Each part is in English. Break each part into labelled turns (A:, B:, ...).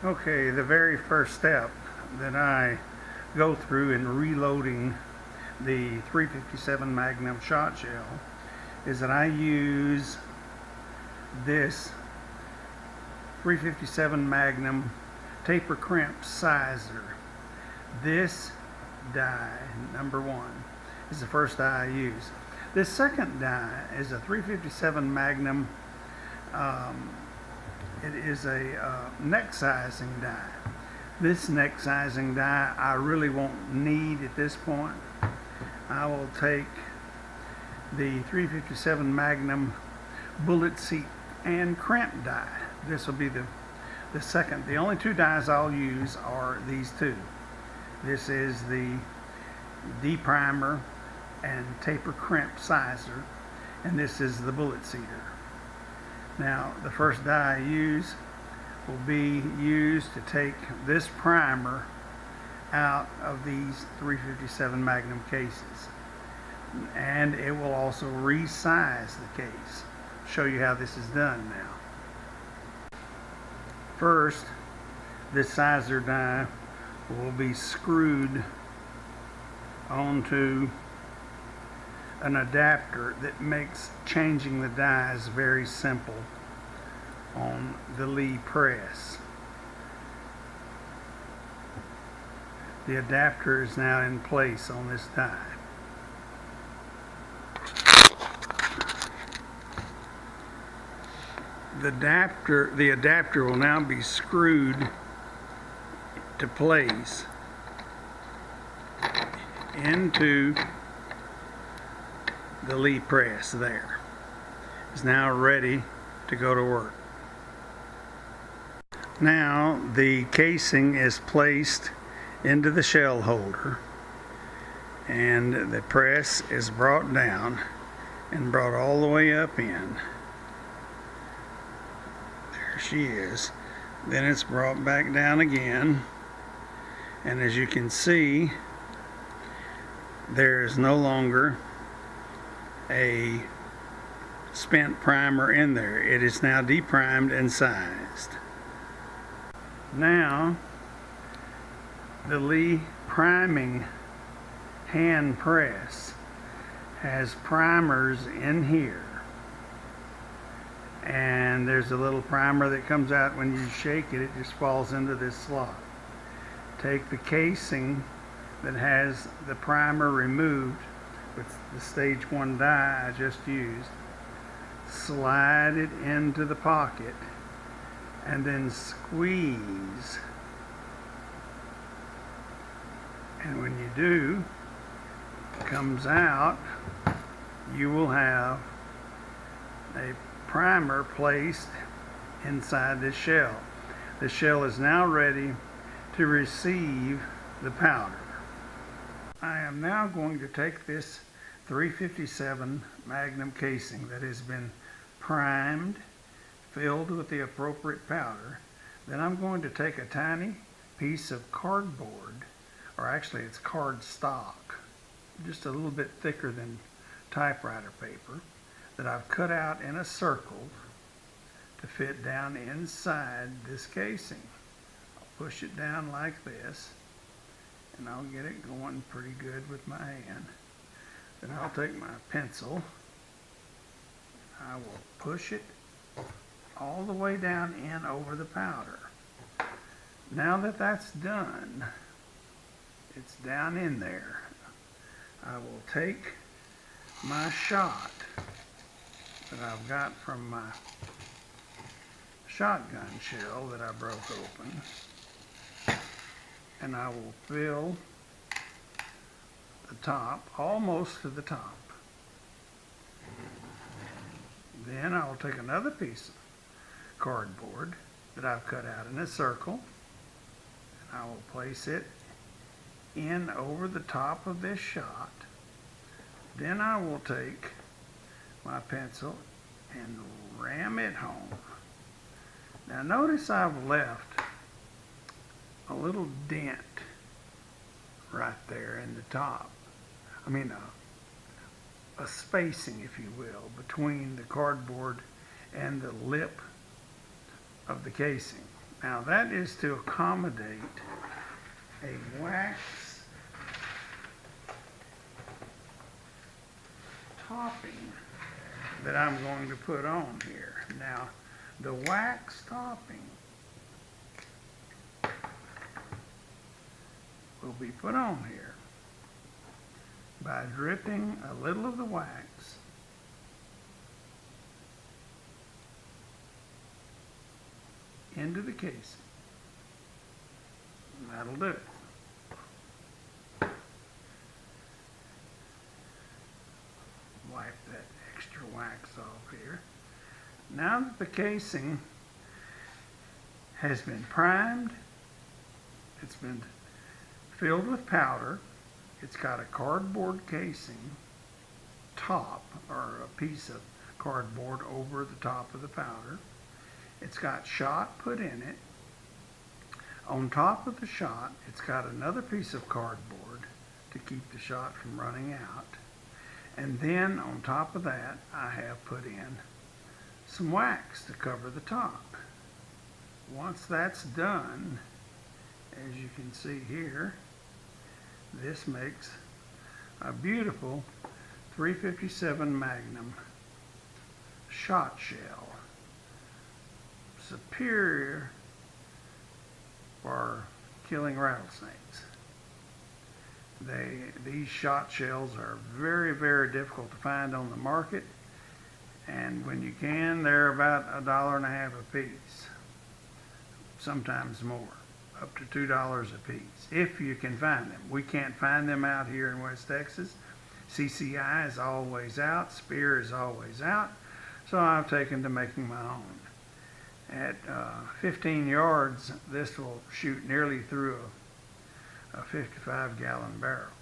A: Okay, the very first step that I go through in reloading the 357 Magnum shot shell is that I use this 357 Magnum taper crimp sizer. This die, number one, is the first die I use. This second die is a 357 Magnum. It is a neck sizing die. This neck sizing die I really won't need at this point. I will take the 357 Magnum bullet seat and crimp die. This will be the second. The only two dies I'll use are these two. This is the deprimer and taper crimp sizer, and this is the bullet seater. Now, the first die I use will be used to take this primer out of these 357 Magnum cases, and it will also resize the case. Show you how this is done now. First, this sizer die will be screwed onto an adapter that makes changing the dies very simple on the Lee press. The adapter is now in place on this die. The adapter will now be screwed to place into the Lee press there. It's now ready to go to work. Now the casing is placed into the shell holder, and the press is brought down and brought all the way up in. There she is. Then it's brought back down again, and as you can see, there is no longer a spent primer in there. It is now deprimed and sized. Now, the Lee priming hand press has primers in here, and there's a little primer that comes out when you shake it. It just falls into this slot. Take the casing that has the primer removed with the stage 1 die I just used, slide it into the pocket, and then squeeze. And when you do, it comes out, you will have a primer placed inside this shell. The shell is now ready to receive the powder. I am now going to take this 357 Magnum casing that has been primed, filled with the appropriate powder. Then I'm going to take a tiny piece of cardboard, or actually it's card stock, just a little bit thicker than typewriter paper, that I've cut out in a circle to fit down inside this casing. I'll push it down like this, and I'll get it going pretty good with my hand. Then I'll take my pencil, I will push it all the way down in over the powder. Now that that's done, it's down in there. I will take my shot that I've got from my shotgun shell that I broke open, and I will fill the top, almost to the top. Then I'll take another piece of cardboard that I've cut out in a circle, and I will place it in over the top of this shot. Then I will take my pencil and ram it home. Now notice I've left a little dent right there in the top. I mean a spacing, if you will, between the cardboard and the lip of the casing. Now that is to accommodate a wax topping that I'm going to put on here. Now, the wax topping will be put on here by dripping a little of the wax into the casing. That'll do it. Wipe that extra wax off here. Now that the casing has been primed, it's been filled with powder, it's got a cardboard casing top, or a piece of cardboard over the top of the powder. It's got shot put in it. On top of the shot, it's got another piece of cardboard to keep the shot from running out. And then on top of that, I have put in some wax to cover the top. Once that's done, as you can see here, this makes a beautiful 357 Magnum shot shell. Superior for killing rattlesnakes. These shot shells are very, very difficult to find on the market, and when you can, they're about $1.50 a piece, sometimes more, up to $2 a piece, if you can find them. We can't find them out here in West Texas. CCI is always out, Spear is always out, so I've taken to making my own. At 15 yards, this will shoot nearly through a 55-gallon barrel.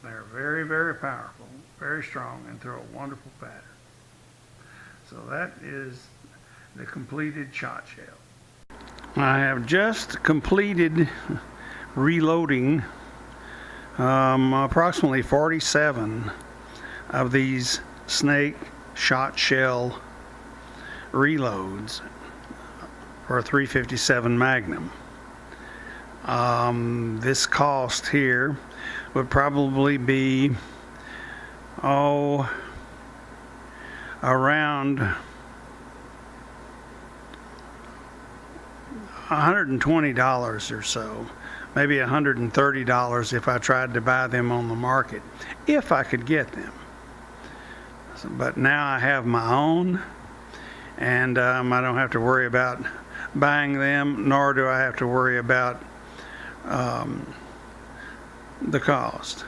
A: They're very, very powerful, very strong, and throw a wonderful pattern. So that is the completed shot shell. I have just completed reloading approximately 47 of these snake shot shell reloads for a 357 Magnum. This cost here would probably be around $120 or so, maybe $130 if I tried to buy them on the market, if I could get them. But now I have my own, and I don't have to worry about buying them, nor do I have to worry about the cost.